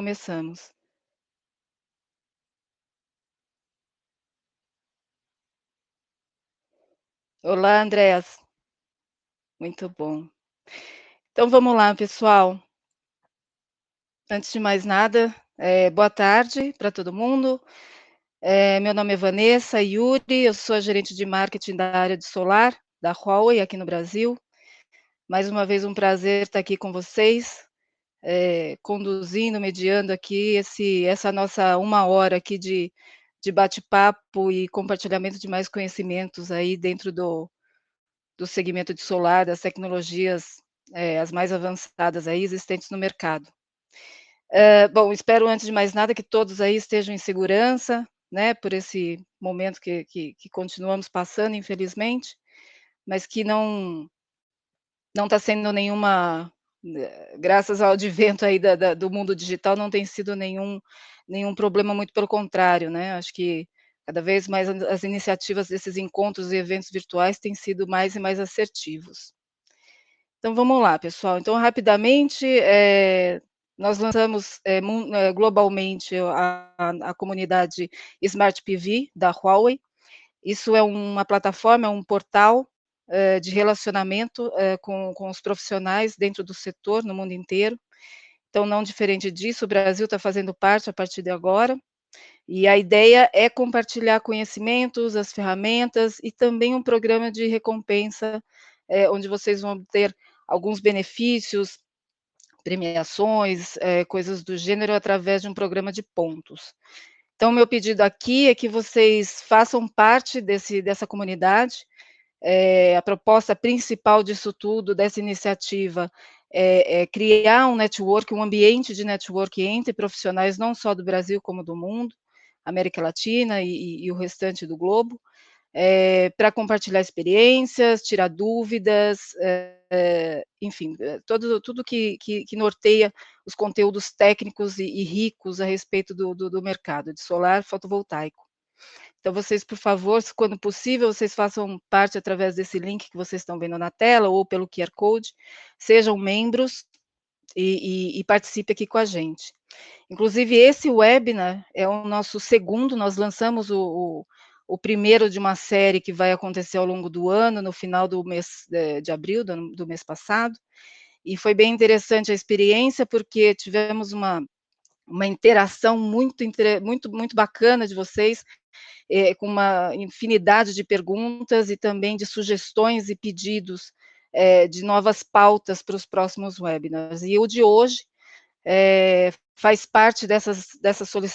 Começamos. Olá, Andréas. Muito bom. Então vamos lá, pessoal. Antes de mais nada, boa tarde para todo mundo. Meu nome é Vanessa Yuri, eu sou a gerente de marketing da área de solar da Huawei aqui no Brasil. Mais uma vez um prazer estar aqui com vocês, conduzindo, mediando aqui essa nossa 1 hora aqui de bate-papo e compartilhamento de mais conhecimentos aí dentro do segmento de solar, das tecnologias as mais avançadas aí existentes no mercado. Bom, espero antes de mais nada que todos aí estejam em segurança, né, por esse momento que continuamos passando, infelizmente, mas que não está sendo nenhuma, graças ao advento aí do mundo digital, não tem sido nenhum problema, muito pelo contrário, né, acho que cada vez mais as iniciativas desses encontros e eventos virtuais têm sido mais e mais assertivos. Então vamos lá, pessoal. Então, rapidamente, nós lançamos globalmente a comunidade Smart PV da Huawei. Isso é uma plataforma, é um portal de relacionamento com os profissionais dentro do setor no mundo inteiro. Então, não diferente disso, o Brasil está fazendo parte a partir de agora. E a ideia é compartilhar conhecimentos, as ferramentas e também um programa de recompensa, onde vocês vão ter alguns benefícios, premiações, coisas do gênero, através de um programa de pontos. Então, meu pedido aqui é que vocês façam parte dessa comunidade. A proposta principal disso tudo, dessa iniciativa, é criar um network, um ambiente de network entre profissionais, não só do Brasil, como do mundo, América Latina e o restante do globo, para compartilhar experiências, tirar dúvidas, enfim, tudo que norteia os conteúdos técnicos e ricos a respeito do mercado de solar fotovoltaico. Então, vocês, por favor, quando possível, vocês façam parte através desse link que vocês estão vendo na tela ou pelo QR Code, sejam membros e participe aqui com a gente. Inclusive, esse webinar é o nosso segundo, nós lançamos o primeiro de uma série que vai acontecer ao longo do ano, no final do mês de abril, do mês passado, e foi bem interessante a experiência, porque tivemos uma interação muito bacana de vocês, com uma infinidade de perguntas e também de sugestões e pedidos de novas pautas para os próximos webinars. E o de hoje faz parte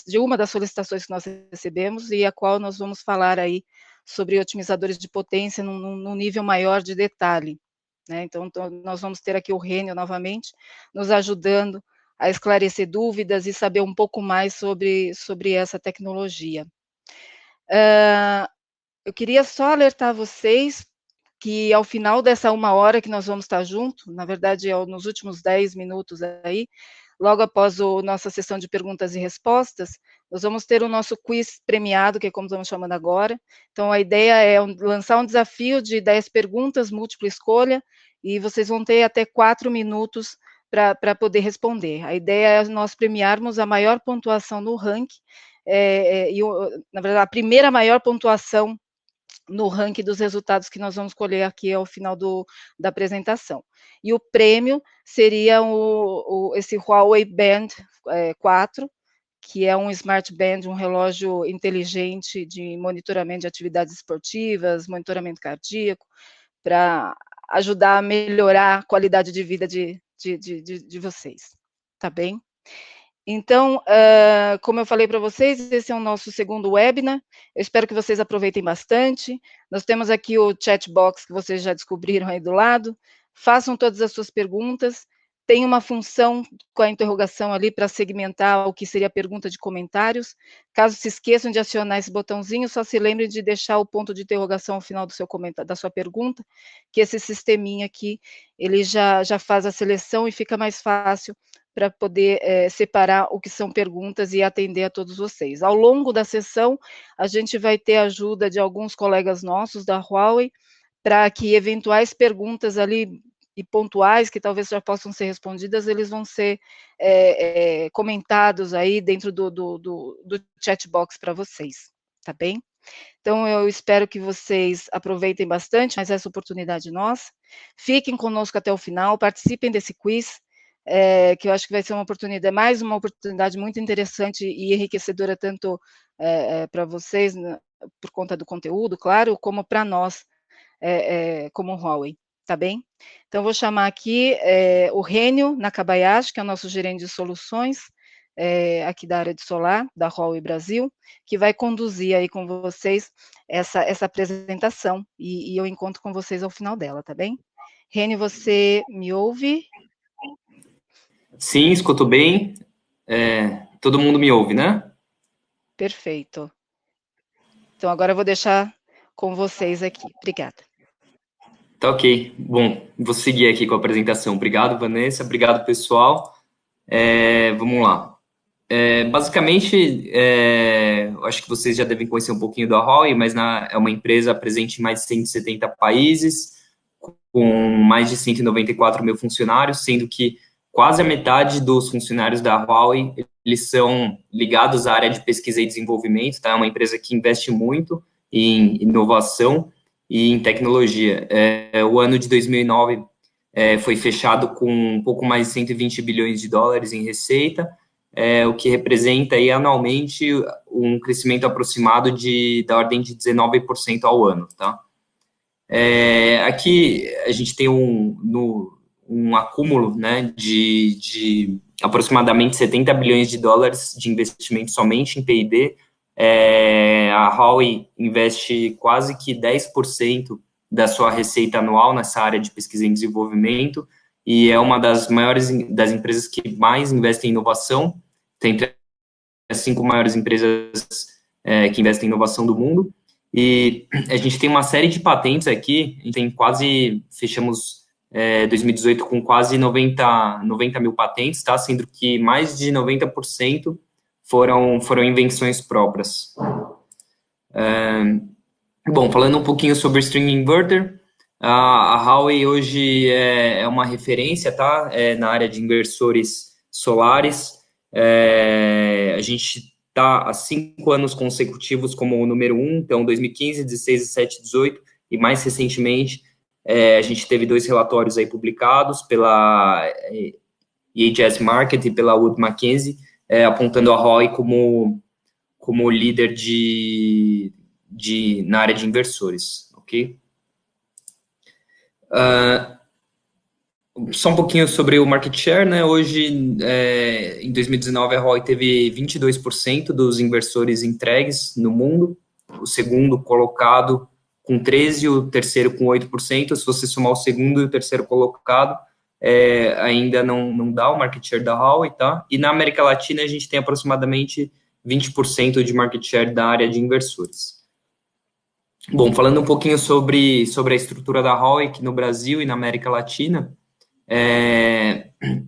de uma das solicitações que nós recebemos e a qual nós vamos falar aí sobre otimizadores de potência num nível maior de detalhe, né? Então, nós vamos ter aqui o Rênio novamente, nos ajudando a esclarecer dúvidas e saber um pouco mais sobre essa tecnologia. Eu queria só alertar vocês que ao final dessa 1 hora que nós vamos estar junto, na verdade, nos últimos 10 minutos aí, logo após a nossa sessão de perguntas e respostas, nós vamos ter o nosso quiz premiado, que é como estamos chamando agora. Então, a ideia é lançar um desafio de 10 perguntas, múltipla escolha, e vocês vão ter até 4 minutos para poder responder. A ideia é nós premiarmos a maior pontuação no ranking, na verdade, a primeira maior pontuação no ranking dos resultados que nós vamos colher aqui ao final da apresentação. E o prêmio seria esse Huawei Band 4, que é um Smart Band, um relógio inteligente de monitoramento de atividades esportivas, monitoramento cardíaco, para ajudar a melhorar a qualidade de vida de vocês, tá bem? Então, como eu falei para vocês, esse é o nosso segundo webinar, eu espero que vocês aproveitem bastante. Nós temos aqui o chat box que vocês já descobriram aí do lado, façam todas as suas perguntas, tem uma função com a interrogação ali para segmentar o que seria a pergunta de comentários. Caso se esqueçam de acionar esse botãozinho, só se lembrem de deixar o ponto de interrogação ao final da sua pergunta, que esse sisteminha aqui, ele já faz a seleção e fica mais fácil para poder separar o que são perguntas e atender a todos vocês. Ao longo da sessão, a gente vai ter a ajuda de alguns colegas nossos da Huawei, para que eventuais perguntas ali e pontuais, que talvez já possam ser respondidas, eles vão ser comentados aí dentro do chat box para vocês, tá bem? Então, eu espero que vocês aproveitem bastante mais essa oportunidade nossa. Fiquem conosco até o final, participem desse quiz, que eu acho que vai ser uma oportunidade, mais uma oportunidade muito interessante e enriquecedora, tanto para vocês, né, por conta do conteúdo, claro, como para nós, como Huawei, tá bem? Então, vou chamar aqui o Rênio Nakabayashi, que é o nosso gerente de soluções, aqui da área de solar, da Huawei Brasil, que vai conduzir aí com vocês essa apresentação, e eu encontro com vocês ao final dela, tá bem? Rênio, você me ouve? Sim, escuto bem. Todo mundo me ouve, né? Perfeito. Então, agora eu vou deixar com vocês aqui. Obrigada. Tá ok. Bom, vou seguir aqui com a apresentação. Obrigado, Vanessa. Obrigado, pessoal. Vamos lá. Basicamente, eu acho que vocês já devem conhecer um pouquinho da Huawei, mas é uma empresa presente em mais de 170 países, com mais de 194 mil funcionários, sendo que quase a metade dos funcionários da Huawei, eles são ligados à área de pesquisa e desenvolvimento, tá? É uma empresa que investe muito em inovação e em tecnologia. O ano de 2009 foi fechado com um pouco mais de 120 bilhões de dólares em receita, o que representa aí anualmente um crescimento aproximado da ordem de 19% ao ano, tá? Aqui a gente tem um acúmulo, né, de aproximadamente 70 bilhões de dólares de investimento somente em P&D. A Huawei investe quase que 10% da sua receita anual nessa área de pesquisa e desenvolvimento, e é uma das maiores das empresas que mais investem em inovação, tem entre as 5 maiores empresas que investem em inovação do mundo. E a gente tem uma série de patentes aqui, a gente tem fechamos 2018 com quase 90 mil patentes, tá? Sendo que mais de 90% foram invenções próprias. Bom, falando um pouquinho sobre o String Inverter, a Huawei hoje é uma referência, tá? Na área de inversores solares. A gente está há 5 anos consecutivos como o número 1, então 2015, 16, 17, 18, e mais recentemente a gente teve 2 relatórios aí publicados pela EHS Market e pela Wood Mackenzie, apontando a Huawei como líder na área de inversores, ok? Só um pouquinho sobre o market share, né? Hoje, em 2019, a Huawei teve 22% dos inversores entregues no mundo, o segundo colocado com 13%, o terceiro com 8%. Se você somar o segundo e o terceiro colocado, ainda não dá o market share da Huawei, tá? E na América Latina, a gente tem aproximadamente 20% de market share da área de inversores. Bom, falando um pouquinho sobre a estrutura da Huawei aqui no Brasil e na América Latina,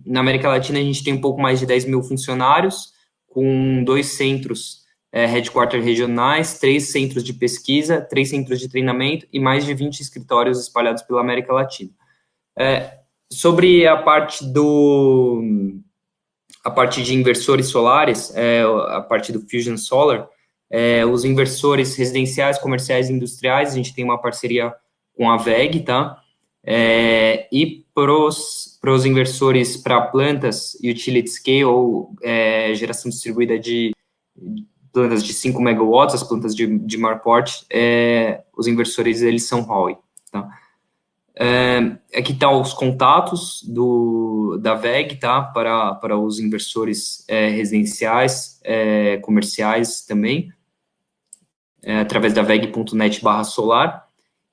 na América Latina, a gente tem um pouco mais de 10 mil funcionários, com 2 centros headquarter regionais, 3 centros de pesquisa, 3 centros de treinamento e mais de 20 escritórios espalhados pela América Latina. Sobre a parte de inversores solares, a parte do Fusion Solar, os inversores residenciais, comerciais e industriais, a gente tem uma parceria com a WEG, tá? E para os inversores para plantas utility scale ou geração distribuída de plantas de 5 megawatts, as plantas de maior porte, os inversores, eles são Huawei, tá? Aqui estão os contatos da WEG, tá? Para os inversores residenciais, comerciais também, através da weg.net/solar.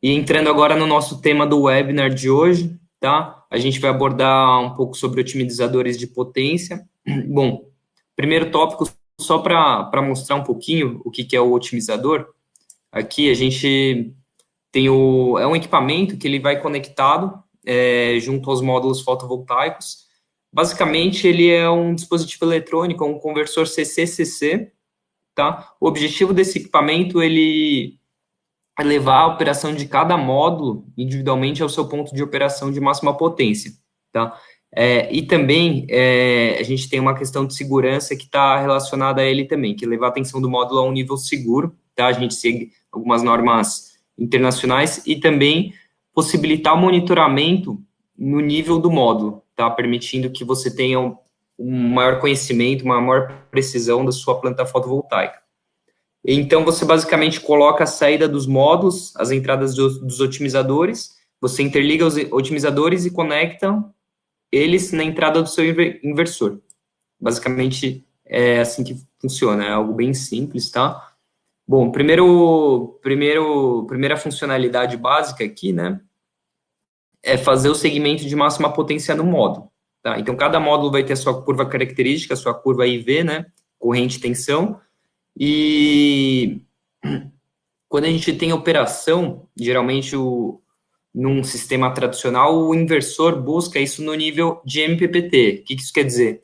E entrando agora no nosso tema do webinar de hoje, tá? A gente vai abordar um pouco sobre otimizadores de potência. Bom, primeiro tópico, só para mostrar um pouquinho o que é o otimizador. Aqui a gente tem é um equipamento que ele vai conectado junto aos módulos fotovoltaicos. Basicamente, ele é um dispositivo eletrônico, um conversor CC-CC, tá? O objetivo desse equipamento, ele levar a operação de cada módulo individualmente ao seu ponto de operação de máxima potência, tá? E também a gente tem uma questão de segurança que está relacionada a ele também, que é levar a atenção do módulo a um nível seguro, tá? A gente segue algumas normas internacionais e também possibilitar o monitoramento no nível do módulo, tá? Permitindo que você tenha um maior conhecimento, uma maior precisão da sua planta fotovoltaica. Então, você basicamente coloca a saída dos módulos, as entradas dos otimizadores, você interliga os otimizadores e conecta eles na entrada do seu inversor. Basicamente, é assim que funciona, é algo bem simples, tá? Bom, primeira funcionalidade básica aqui, né, é fazer o segmento de máxima potência no módulo, tá? Então, cada módulo vai ter a sua curva característica, a sua curva IV, né, corrente e tensão, e quando a gente tem operação, geralmente num sistema tradicional, o inversor busca isso no nível de MPPT. O que isso quer dizer?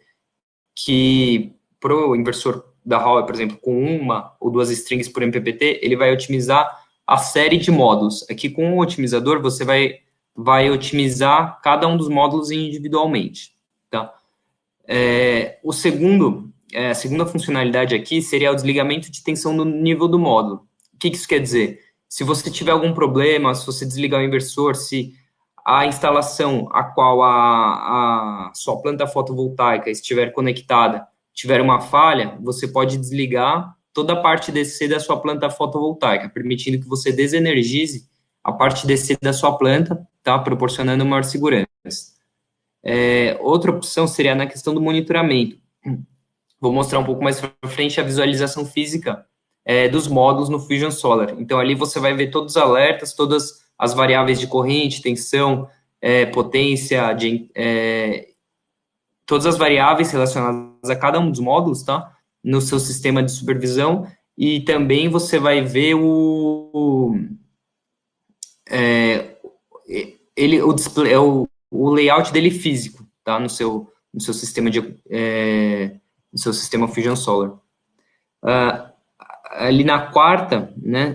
Que para o inversor da Huawei, por exemplo, com uma ou duas strings por MPPT, ele vai otimizar a série de módulos. Aqui com o otimizador, você vai otimizar cada um dos módulos individualmente. Tá? A segunda funcionalidade aqui seria o desligamento de tensão no nível do módulo. O que isso quer dizer? Se você tiver algum problema, se você desligar o inversor, se a instalação a qual a sua planta fotovoltaica estiver conectada tiver uma falha, você pode desligar toda a parte DC da sua planta fotovoltaica, permitindo que você desenergize a parte DC da sua planta, tá? Proporcionando maior segurança. Outra opção seria na questão do monitoramento. Vou mostrar um pouco mais para frente a visualização física dos módulos no Fusion Solar. Então, ali você vai ver todos os alertas, todas as variáveis de corrente, tensão, potência, todas as variáveis relacionadas a cada um dos módulos, tá? No seu sistema de supervisão. E também você vai ver o display, o layout dele físico, tá? No seu sistema no seu sistema Fusion Solar. Ali na quarta, né,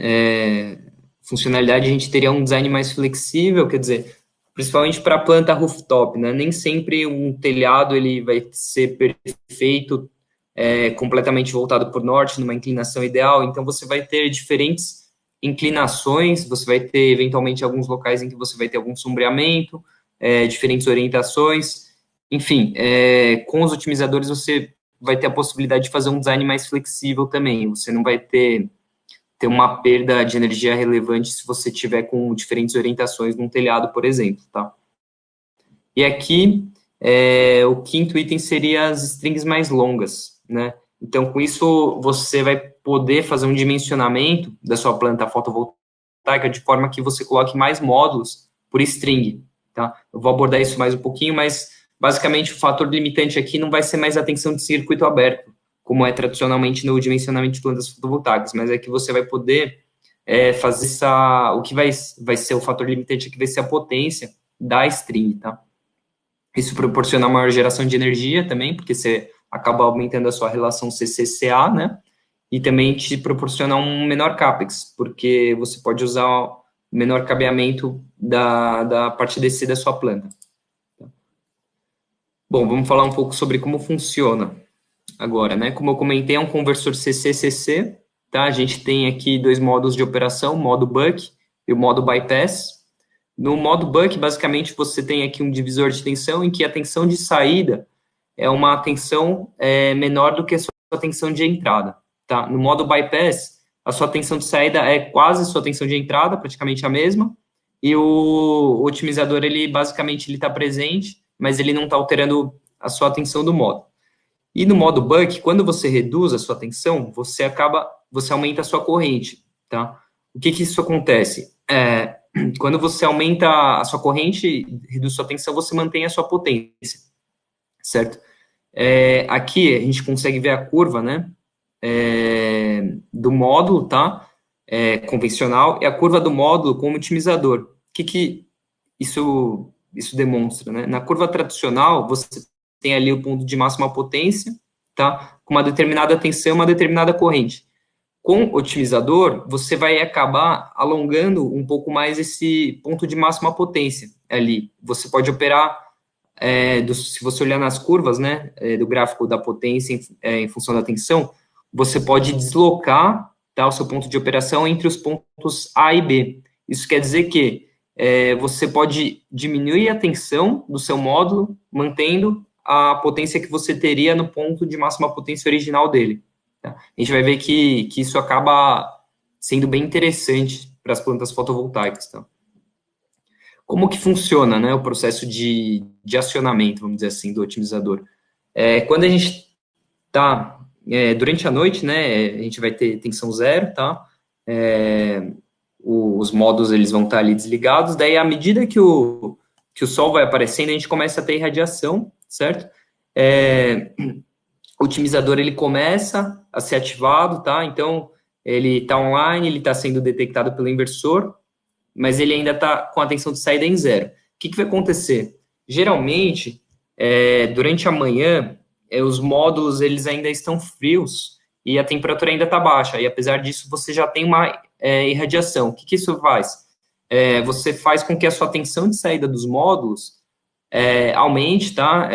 funcionalidade, a gente teria um design mais flexível, quer dizer, principalmente para a planta rooftop, né? Nem sempre um telhado ele vai ser perfeito, completamente voltado para o norte, numa inclinação ideal. Então, você vai ter diferentes inclinações, você vai ter, eventualmente, alguns locais em que você vai ter algum sombreamento, diferentes orientações. Enfim, com os otimizadores, você vai ter a possibilidade de fazer um design mais flexível também. Você não vai ter uma perda de energia relevante se você tiver com diferentes orientações num telhado, por exemplo, tá? E aqui, o quinto item seria as strings mais longas, né? Então, com isso, você vai poder fazer um dimensionamento da sua planta fotovoltaica de forma que você coloque mais módulos por string, tá? Eu vou abordar isso mais um pouquinho, mas, basicamente, o fator limitante aqui não vai ser mais a tensão de circuito aberto, como é tradicionalmente no dimensionamento de plantas fotovoltaicas, mas é que você vai poder fazer o que vai ser o fator limitante aqui vai ser a potência da string, tá? Isso proporciona maior geração de energia também, porque você acaba aumentando a sua relação CC-CA, né? E também te proporciona um menor CAPEX, porque você pode usar o menor cabeamento da parte DC da sua planta. Bom, vamos falar um pouco sobre como funciona agora, né? Como eu comentei, é um conversor CC-CC, tá? A gente tem aqui dois modos de operação, o modo buck e o modo bypass. No modo buck, basicamente, você tem aqui um divisor de tensão em que a tensão de saída é uma tensão menor do que a sua tensão de entrada, tá? No modo bypass, a sua tensão de saída é quase a sua tensão de entrada, praticamente a mesma, e o otimizador, ele basicamente está presente, mas ele não está alterando a sua tensão do modo. E no modo buck, quando você reduz a sua tensão, você aumenta a sua corrente, tá? O que isso acontece? Quando você aumenta a sua corrente, reduz sua tensão, você mantém a sua potência, certo? Aqui a gente consegue ver a curva, né, do módulo, tá? Convencional, e a curva do módulo com o otimizador. O que isso demonstra, né? Na curva tradicional, você tem ali o ponto de máxima potência, tá? Com uma determinada tensão, uma determinada corrente. Com o otimizador, você vai acabar alongando um pouco mais esse ponto de máxima potência ali. Você pode operar, se você olhar nas curvas, né, do gráfico da potência em função da tensão, você pode deslocar, tá, o seu ponto de operação entre os pontos A e B. Isso quer dizer que você pode diminuir a tensão do seu módulo, mantendo a potência que você teria no ponto de máxima potência original dele. Tá? A gente vai ver que isso acaba sendo bem interessante para as plantas fotovoltaicas. Tá? Como que funciona, né, o processo de acionamento, vamos dizer assim, do otimizador? Quando a gente está durante a noite, né, a gente vai ter tensão zero, tá? Os módulos eles vão estar ali desligados, daí à medida que o sol vai aparecendo, a gente começa a ter irradiação, certo? O otimizador ele começa a ser ativado, tá? Então, ele está online, ele está sendo detectado pelo inversor, mas ele ainda está com a tensão de saída em zero. O que vai acontecer? Geralmente, durante a manhã, os módulos eles ainda estão frios e a temperatura ainda está baixa, e apesar disso, você já tem uma irradiação. O que isso faz? Você faz com que a sua tensão de saída dos módulos aumente, tá?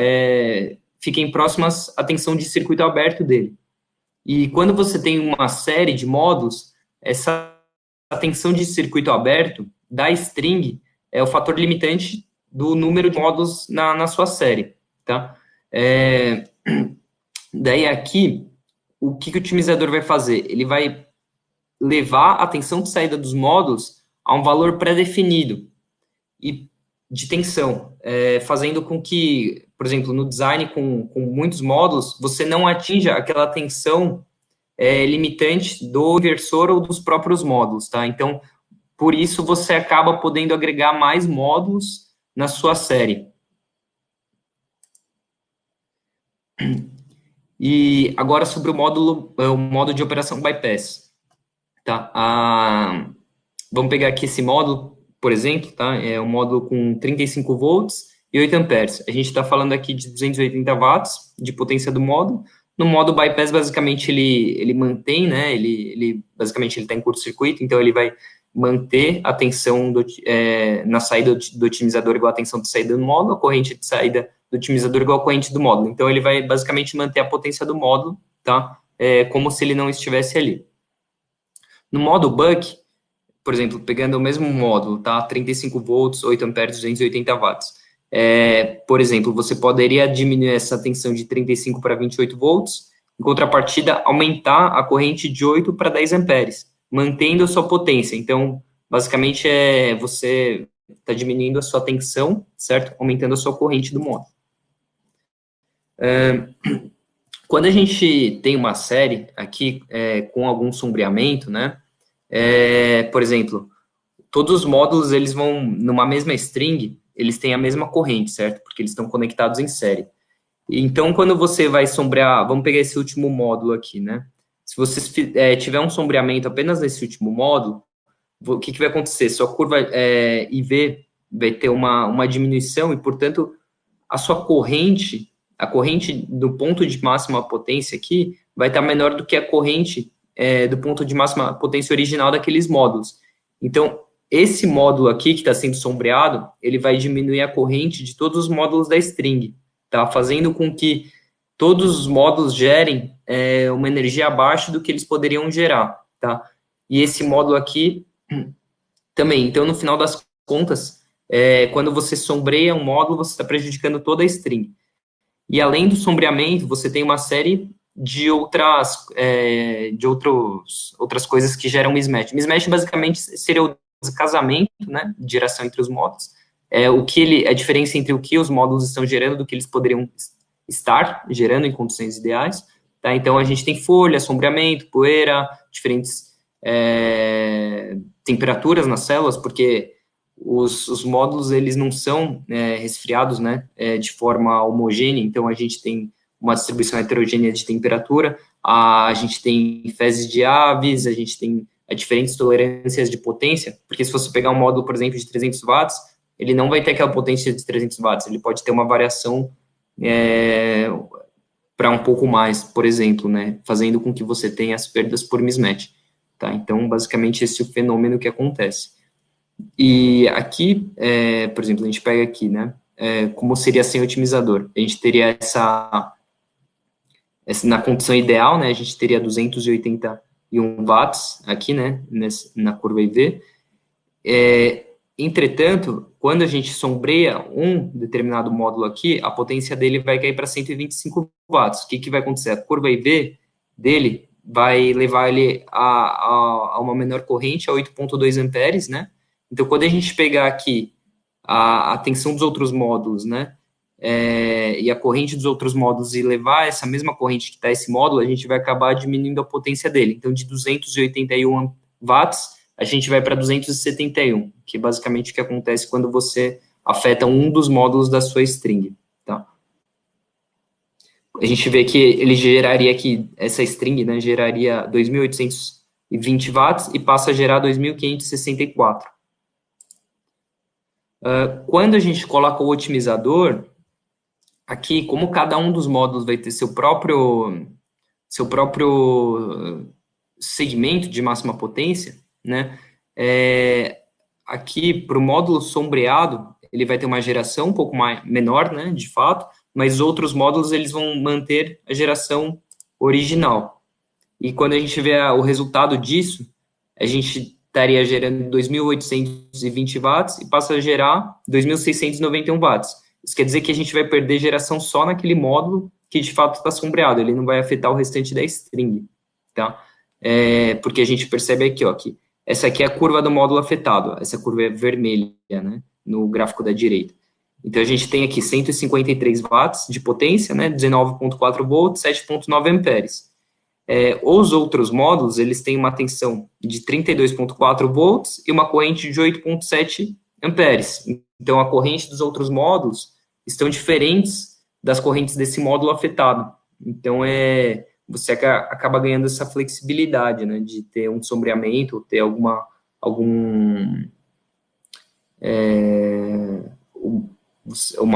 Fiquem próximas à tensão de circuito aberto dele. E quando você tem uma série de módulos, essa tensão de circuito aberto da string é o fator limitante do número de módulos na sua série, tá? Daí aqui, o que o otimizador vai fazer? Ele vai levar a tensão de saída dos módulos a um valor pré-definido e de tensão, fazendo com que, por exemplo, no design com muitos módulos, você não atinja aquela tensão limitante do inversor ou dos próprios módulos, tá? Então, por isso, você acaba podendo agregar mais módulos na sua série. E agora sobre o modo de operação bypass. Tá? Vamos pegar aqui esse módulo, por exemplo, tá? É um módulo com 35 volts e 8 amperes. A gente está falando aqui de 280 watts de potência do módulo. No modo bypass, basicamente, ele mantém, né? Basicamente, ele está em curto-circuito, então ele vai manter a tensão na saída do otimizador igual a tensão de saída do módulo, a corrente de saída do otimizador igual a corrente do módulo. Então, ele vai basicamente manter a potência do módulo, tá? Como se ele não estivesse ali. No modo buck, por exemplo, pegando o mesmo módulo, tá? 35 volts, 8 amperes, 280 watts. Por exemplo, você poderia diminuir essa tensão de 35 para 28 volts, em contrapartida, aumentar a corrente de 8 para 10 amperes, mantendo a sua potência. Então, basicamente, você está diminuindo a sua tensão, certo? Aumentando a sua corrente do módulo. Quando a gente tem uma série aqui com algum sombreamento, né? Por exemplo, todos os módulos, eles vão numa mesma string, eles têm a mesma corrente, certo? Porque eles estão conectados em série. Então, quando você vai sombrear, vamos pegar esse último módulo aqui, né? Se você tiver um sombreamento apenas nesse último módulo, o que vai acontecer? Sua curva IV vai ter uma diminuição e, portanto, a sua corrente, a corrente do ponto de máxima potência aqui, vai estar menor do que a corrente do ponto de máxima potência original daqueles módulos. Então, esse módulo aqui que está sendo sombreado, ele vai diminuir a corrente de todos os módulos da string, tá? Fazendo com que todos os módulos gerem uma energia abaixo do que eles poderiam gerar, tá? E esse módulo aqui também. Então, no final das contas, quando você sombreia um módulo, você está prejudicando toda a string. E além do sombreamento, você tem uma série de outras coisas que geram mismatch. Mismatch basicamente seria o descasamento, né, de geração entre os módulos. A diferença entre o que os módulos estão gerando do que eles poderiam estar gerando em condições ideais. Tá? Então, a gente tem folha, sombreamento, poeira, diferentes temperaturas nas células, porque os módulos, eles não são resfriados, né, de forma homogênea, então a gente tem uma distribuição heterogênea de temperatura, a gente tem fezes de aves, a gente tem diferentes tolerâncias de potência, porque se você pegar um módulo, por exemplo, de 300 watts, ele não vai ter aquela potência de 300 watts, ele pode ter uma variação para um pouco mais, por exemplo, né, fazendo com que você tenha as perdas por mismatch. tá? Então, basicamente, esse é o fenômeno que acontece. E aqui, por exemplo, a gente pega aqui, né, como seria sem otimizador? A gente teria na condição ideal, né, a gente teria 281 watts aqui, né, na curva IV. Entretanto, quando a gente sombreia um determinado módulo aqui, a potência dele vai cair para 125 watts. O que vai acontecer? A curva IV dele vai levar ele a uma menor corrente, a 8,2 amperes, né? Então, quando a gente pegar aqui a tensão dos outros módulos, né, e a corrente dos outros módulos e levar essa mesma corrente que está esse módulo, a gente vai acabar diminuindo a potência dele. Então, de 281 watts, a gente vai para 271, que é basicamente o que acontece quando você afeta um dos módulos da sua string, tá? A gente vê que ele geraria aqui, essa string, né, geraria 2.820 watts e passa a gerar 2.564. Quando a gente coloca o otimizador, aqui, como cada um dos módulos vai ter seu próprio segmento de máxima potência, né? Aqui, para o módulo sombreado, ele vai ter uma geração um pouco menor, né, de fato, mas outros módulos eles vão manter a geração original. E quando a gente vê o resultado disso, a gente estaria gerando 2.820 watts e passa a gerar 2.691 watts. Isso quer dizer que a gente vai perder geração só naquele módulo que de fato está sombreado, ele não vai afetar o restante da string, tá? Porque a gente percebe aqui, ó, que essa aqui é a curva do módulo afetado, essa curva é vermelha, né, no gráfico da direita. Então, a gente tem aqui 153 watts de potência, né, 19,4 volts, 7,9 amperes. Os outros módulos, eles têm uma tensão de 32,4 volts e uma corrente de 8,7 amperes. Então, a corrente dos outros módulos estão diferentes das correntes desse módulo afetado. Então, você acaba ganhando essa flexibilidade, né, de ter um sombreamento, ou ter uma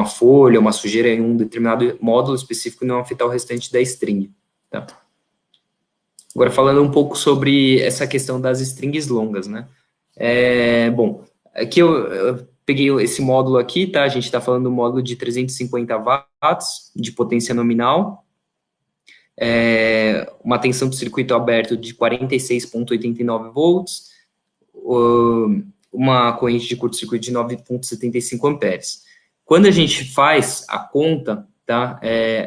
folha, uma sujeira em um determinado módulo específico e não afetar o restante da string, tá? Agora, falando um pouco sobre essa questão das strings longas, né? Bom, aqui eu peguei esse módulo aqui, tá? A gente está falando do módulo de 350 watts de potência nominal, uma tensão de circuito aberto de 46,89 volts, uma corrente de curto-circuito de 9,75 amperes. Quando a gente faz a conta, tá,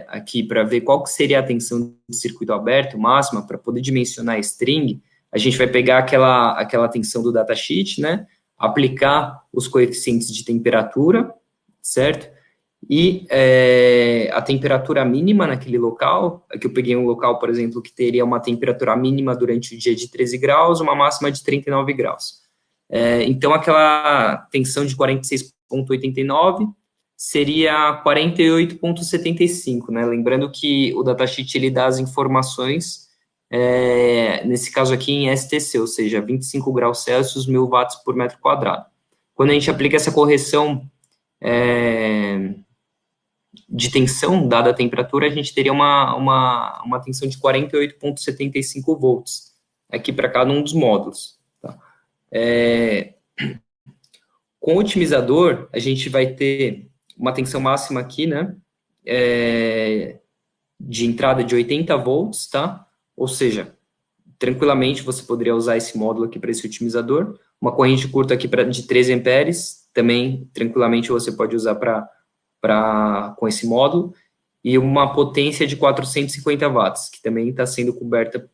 aqui para ver qual que seria a tensão de circuito aberto máxima para poder dimensionar a string, a gente vai pegar aquela tensão do datasheet, né, aplicar os coeficientes de temperatura, certo? E a temperatura mínima naquele local, aqui eu peguei um local, por exemplo, que teria uma temperatura mínima durante o dia de 13 graus, uma máxima de 39 graus. Então, aquela tensão de 46,89 seria 48,75, né? Lembrando que o datasheet ele dá as informações, nesse caso aqui em STC, ou seja, 25 graus Celsius, 1.000 watts por metro quadrado. Quando a gente aplica essa correção de tensão, dada a temperatura, a gente teria uma tensão de 48,75 volts, aqui para cada um dos módulos. Tá? Com o otimizador, a gente vai ter uma tensão máxima aqui, né, de entrada de 80 volts, tá? Ou seja, tranquilamente você poderia usar esse módulo aqui para esse otimizador. Uma corrente curta aqui de 13 amperes, também tranquilamente você pode usar com esse módulo. E uma potência de 450 watts, que também está sendo coberta.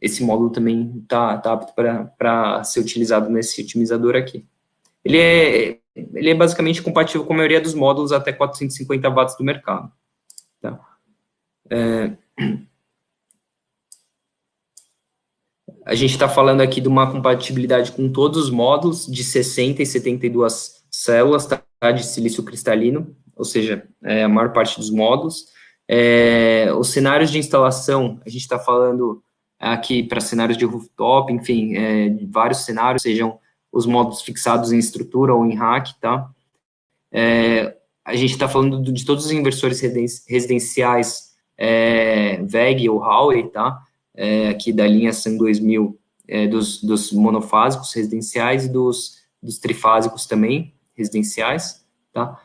Esse módulo também está apto para ser utilizado nesse otimizador aqui. Ele é basicamente compatível com a maioria dos módulos até 450 watts do mercado. Tá? A gente está falando aqui de uma compatibilidade com todos os módulos de 60 e 72 células, tá? De silício cristalino, ou seja, a maior parte dos módulos. Os cenários de instalação, a gente está falando aqui para cenários de rooftop, enfim, vários cenários, sejam os módulos fixados em estrutura ou em rack, tá? A gente está falando de todos os inversores residenciais VEG ou Huawei, tá? Aqui da linha SAN 2000 dos monofásicos residenciais e dos trifásicos também residenciais, tá?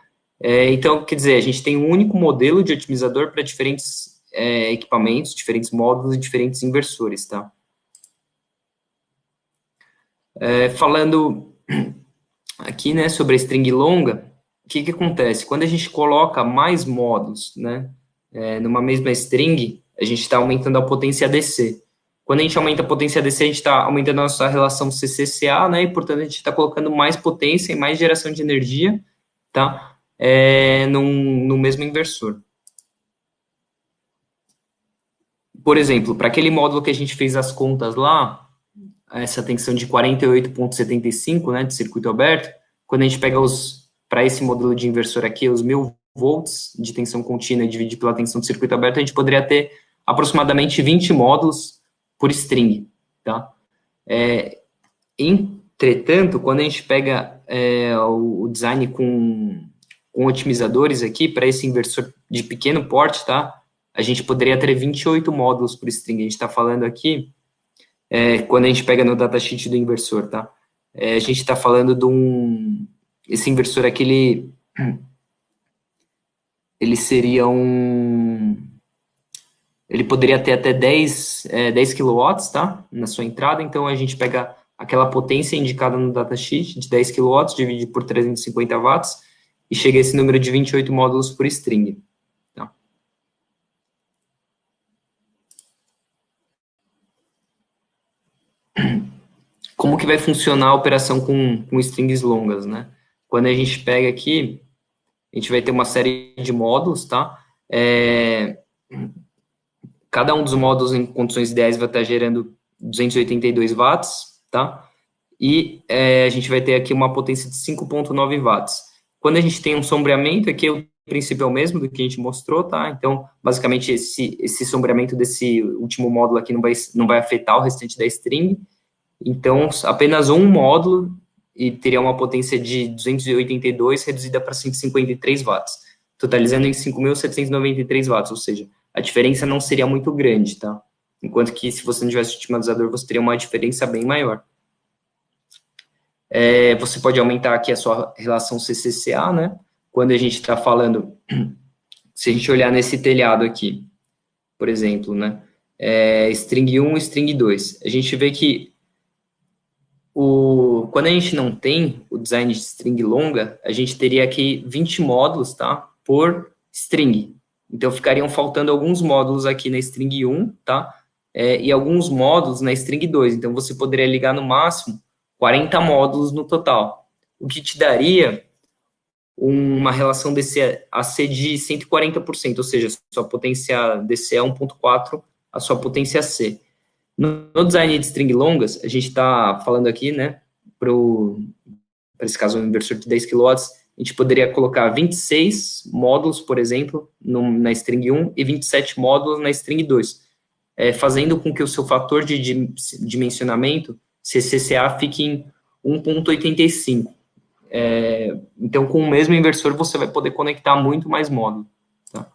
Então, quer dizer, a gente tem um único modelo de otimizador para diferentes equipamentos, diferentes módulos e diferentes inversores, tá? Falando aqui, né, sobre a string longa, o que acontece? Quando a gente coloca mais módulos, né, numa mesma string, a gente está aumentando a potência ADC. Quando a gente aumenta a potência ADC, a gente está aumentando a nossa relação CC-CA, né, e, portanto, a gente está colocando mais potência e mais geração de energia, tá, no mesmo inversor. Por exemplo, para aquele módulo que a gente fez as contas lá, essa tensão de 48,75, né, de circuito aberto, quando a gente pega para esse modelo de inversor aqui, os 1000 volts de tensão contínua e dividir pela tensão de circuito aberto, a gente poderia ter aproximadamente 20 módulos por string, tá? Entretanto, quando a gente pega o design com otimizadores aqui, para esse inversor de pequeno porte, tá? A gente poderia ter 28 módulos por string. A gente está falando aqui, quando a gente pega no datasheet do inversor, tá? A gente está falando de esse inversor aqui, ele seria ele poderia ter até 10 kW, tá? Na sua entrada, então a gente pega aquela potência indicada no datasheet de 10 kW, divide por 350 watts, e chega a esse número de 28 módulos por string. Tá? Como que vai funcionar a operação com strings longas, né? Quando a gente pega aqui, a gente vai ter uma série de módulos, tá? Cada um dos módulos em condições ideais vai estar gerando 282 watts, tá? E a gente vai ter aqui uma potência de 5,9 watts. Quando a gente tem um sombreamento, aqui o princípio é o mesmo do que a gente mostrou, tá? Então, basicamente, esse sombreamento desse último módulo aqui não vai afetar o restante da string. Então, apenas um módulo e teria uma potência de 282 reduzida para 153 watts, totalizando em 5.793 watts, ou seja, a diferença não seria muito grande, tá? Enquanto que se você não tivesse otimizador, você teria uma diferença bem maior. Você pode aumentar aqui a sua relação CC-CA, né? Quando a gente está falando, se a gente olhar nesse telhado aqui, por exemplo, né? String 1 e string 2, a gente vê que quando a gente não tem o design de string longa, a gente teria aqui 20 módulos, tá? Por string. Então, ficariam faltando alguns módulos aqui na string 1, tá? E alguns módulos na string 2. Então, você poderia ligar no máximo 40 módulos no total. O que te daria uma relação DC-AC de 140%, ou seja, sua potência DC é 1,4, a sua potência C. No design de string longas, a gente está falando aqui, né, para esse caso, um inversor de 10 kW, a gente poderia colocar 26 módulos, por exemplo, na string 1 e 27 módulos na string 2, fazendo com que o seu fator de dimensionamento, CCCA, fique em 1,85. Então, com o mesmo inversor, você vai poder conectar muito mais módulos. Tá?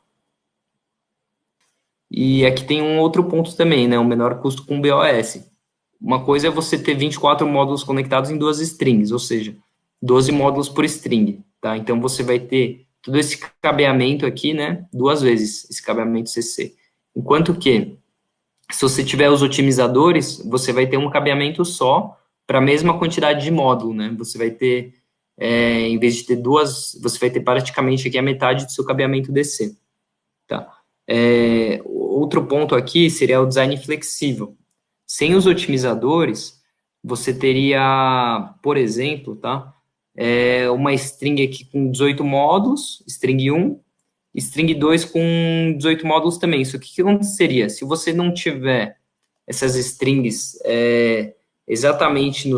E aqui tem um outro ponto também, né? O menor custo com BOS. Uma coisa é você ter 24 módulos conectados em duas strings, ou seja, 12 módulos por string, tá? Então, você vai ter todo esse cabeamento aqui, né? Duas vezes, esse cabeamento CC. Enquanto que, se você tiver os otimizadores, você vai ter um cabeamento só para a mesma quantidade de módulo, né? Você vai ter, em vez de ter duas, você vai ter praticamente aqui a metade do seu cabeamento DC, tá? Outro ponto aqui seria o design flexível. Sem os otimizadores, você teria, por exemplo, tá? Uma string aqui com 18 módulos, string 1, string 2 com 18 módulos também. Isso aqui que aconteceria? Se você não tiver essas strings exatamente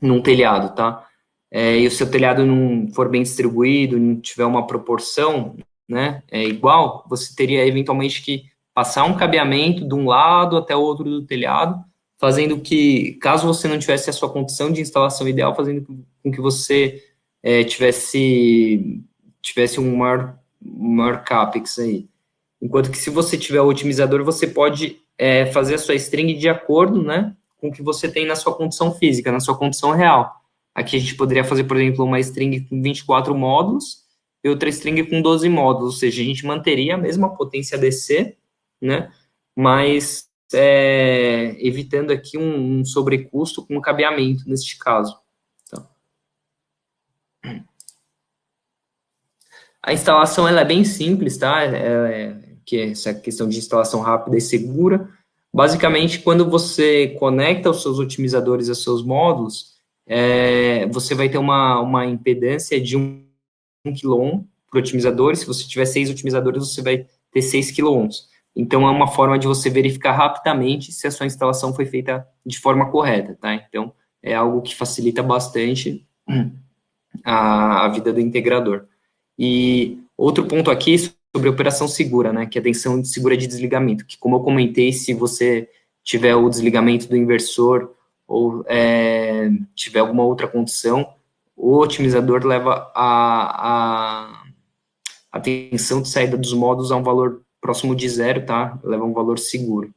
num telhado, tá? E o seu telhado não for bem distribuído, não tiver uma proporção, né, igual, você teria eventualmente que passar um cabeamento de um lado até o outro do telhado, fazendo que, caso você não tivesse a sua condição de instalação ideal, fazendo com que você tivesse um maior capex aí. Enquanto que se você tiver o otimizador, você pode fazer a sua string de acordo, né, com o que você tem na sua condição física, na sua condição real. Aqui a gente poderia fazer, por exemplo, uma string com 24 módulos e outra string com 12 módulos, ou seja, a gente manteria a mesma potência DC, né, mas evitando aqui um sobrecusto com cabeamento neste caso. Tá? A instalação ela é bem simples, tá? Que essa questão de instalação rápida e segura. Basicamente, quando você conecta os seus otimizadores aos seus módulos, você vai ter uma impedância de 1 kΩ por otimizador. Se você tiver 6 otimizadores, você vai ter 6 kΩ. Então, é uma forma de você verificar rapidamente se a sua instalação foi feita de forma correta, tá? Então, é algo que facilita bastante a vida do integrador. E outro ponto aqui sobre operação segura, né, que é a tensão segura de desligamento, que como eu comentei, se você tiver o desligamento do inversor ou tiver alguma outra condição, o otimizador leva a tensão de saída dos módulos a um valor próximo de zero, tá? Leva a um valor seguro.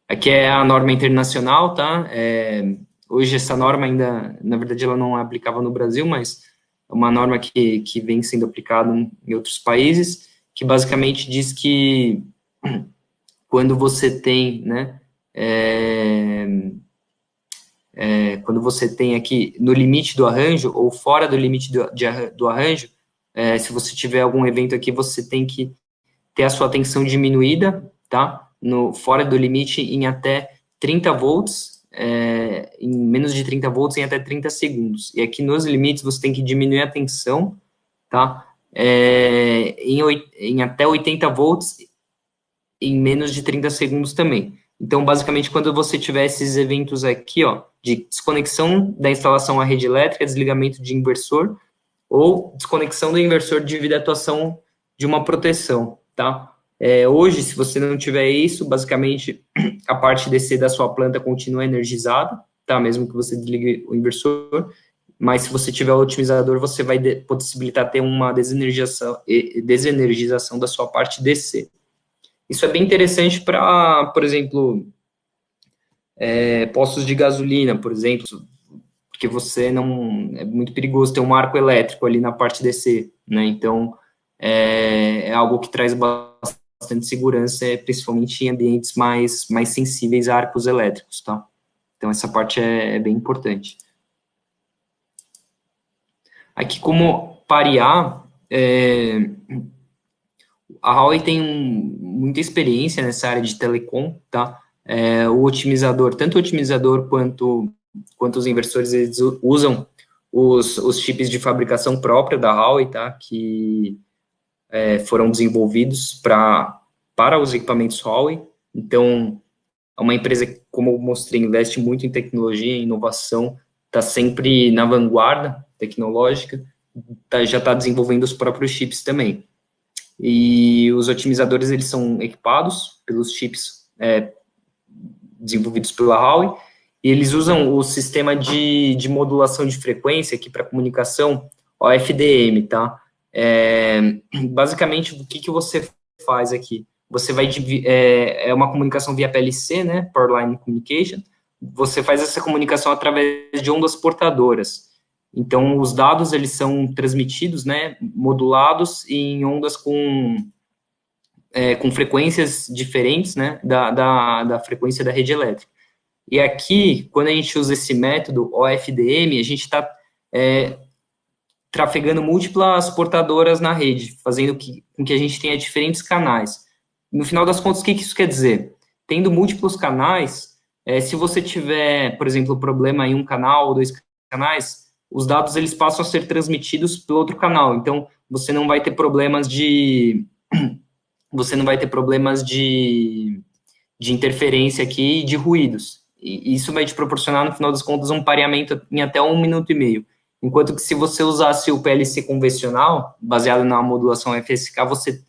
Aqui é a norma internacional, tá? Hoje essa norma ainda, na verdade, ela não é aplicável no Brasil, mas é uma norma que vem sendo aplicada em outros países, que basicamente diz que quando você tem, né, quando você tem aqui no limite do arranjo ou fora do limite do arranjo, se você tiver algum evento aqui, você tem que ter a sua tensão diminuída, tá? Fora do limite em até 30 volts, em menos de 30 volts em até 30 segundos. E aqui nos limites você tem que diminuir a tensão, tá? Em até 80 volts em menos de 30 segundos também. Então, basicamente, quando você tiver esses eventos aqui, ó, de desconexão da instalação à rede elétrica, desligamento de inversor, ou desconexão do inversor devido à atuação de uma proteção, tá? Hoje, se você não tiver isso, basicamente, a parte DC da sua planta continua energizada, tá? Mesmo que você desligue o inversor, mas se você tiver o otimizador, você vai possibilitar ter uma desenergização da sua parte DC. Isso é bem interessante para, por exemplo, postos de gasolina, por exemplo, porque você não... É muito perigoso ter um arco elétrico ali na parte DC, né? Então, é algo que traz bastante segurança, principalmente em ambientes mais sensíveis a arcos elétricos, tá? Então, essa parte é bem importante. Aqui, como parear, a Huawei tem muita experiência nessa área de telecom, tá? O otimizador, tanto o otimizador quanto os inversores, eles usam os chips de fabricação própria da Huawei, tá? Que foram desenvolvidos para os equipamentos Huawei. Então, é uma empresa que, como eu mostrei, investe muito em tecnologia, em inovação, está sempre na vanguarda tecnológica, já está desenvolvendo os próprios chips também. E os otimizadores, eles são equipados pelos chips desenvolvidos pela Huawei, e eles usam o sistema de modulação de frequência aqui para comunicação, o FDM, tá? Basicamente, o que você faz aqui? Você vai, uma comunicação via PLC, né, Power Line Communication, você faz essa comunicação através de ondas portadoras. Então, os dados, eles são transmitidos, né, modulados em ondas com frequências diferentes, né, da frequência da rede elétrica. E aqui, quando a gente usa esse método OFDM, a gente está trafegando múltiplas portadoras na rede, fazendo com que a gente tenha diferentes canais. No final das contas, o que isso quer dizer? Tendo múltiplos canais, se você tiver, por exemplo, problema em um canal ou dois canais, os dados eles passam a ser transmitidos pelo outro canal. Então, você não vai ter problemas de interferência aqui e de ruídos. E isso vai te proporcionar, no final das contas, um pareamento em até 1 minuto e meio. Enquanto que se você usasse o PLC convencional, baseado na modulação FSK, você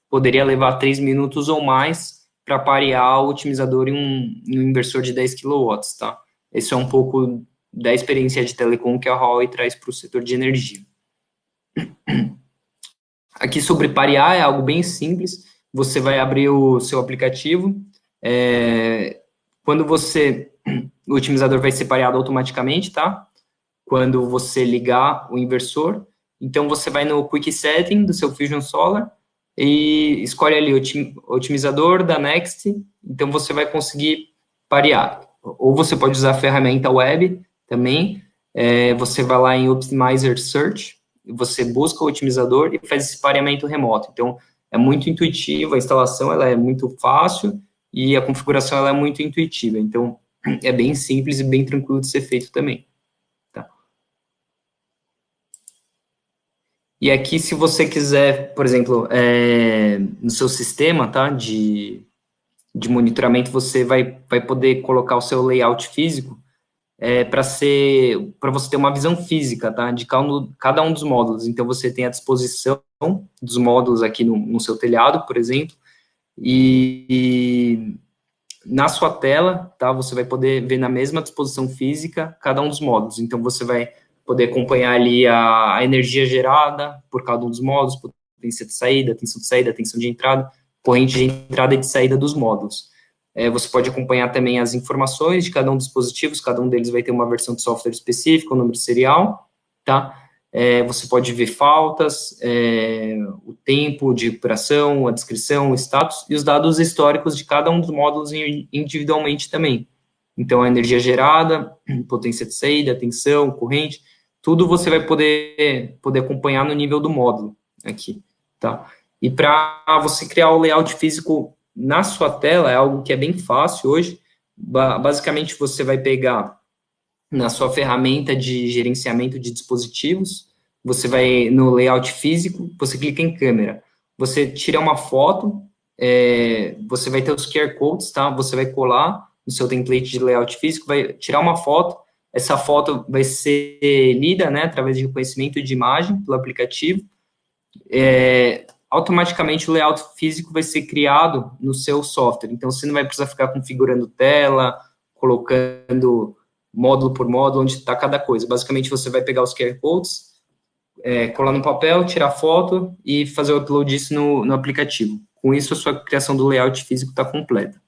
poderia levar 3 minutos ou mais para parear o otimizador em um inversor de 10 kW, tá? Esse é um pouco da experiência de telecom que a Huawei traz para o setor de energia. Aqui sobre parear é algo bem simples. você vai abrir o seu aplicativo. Quando o otimizador vai ser pareado automaticamente, tá? Quando você ligar o inversor. Então, você vai no Quick Setting do seu Fusion Solar e escolhe ali o otimizador da Next. Então, você vai conseguir parear. Ou você pode usar a ferramenta web também. Você vai lá em Optimizer Search, você busca o otimizador e faz esse pareamento remoto. Então, é muito intuitivo, a instalação ela é muito fácil e a configuração ela é muito intuitiva. Então, é bem simples e bem tranquilo de ser feito também. Tá? E aqui, se você quiser, por exemplo, no seu sistema, tá, de monitoramento, você vai poder colocar o seu layout físico para você ter uma visão física, tá, de cada um dos módulos. Então, você tem a disposição dos módulos aqui no seu telhado, por exemplo, e na sua tela, tá, você vai poder ver na mesma disposição física cada um dos módulos. Então, você vai poder acompanhar ali a energia gerada por cada um dos módulos, potência de saída, tensão de entrada, corrente de entrada e de saída dos módulos. Você pode acompanhar também as informações de cada um dos dispositivos, cada um deles vai ter uma versão de software específica, o número serial, tá? Você pode ver faltas, o tempo de operação, a descrição, o status e os dados históricos de cada um dos módulos individualmente também. Então, a energia gerada, potência de saída, tensão, corrente, tudo você vai poder acompanhar no nível do módulo aqui, tá? E para você criar o layout físico na sua tela, é algo que é bem fácil hoje. Basicamente, você vai pegar na sua ferramenta de gerenciamento de dispositivos, você vai no layout físico, você clica em câmera, você tira uma foto, você vai ter os QR codes, tá? Você vai colar no seu template de layout físico, vai tirar uma foto, essa foto vai ser lida, né, através de reconhecimento de imagem pelo aplicativo, automaticamente o layout físico vai ser criado no seu software, então você não vai precisar ficar configurando tela, colocando módulo por módulo, onde está cada coisa. Basicamente, você vai pegar os QR Codes, colar no papel, tirar foto e fazer o upload disso no aplicativo. Com isso, a sua criação do layout físico está completa.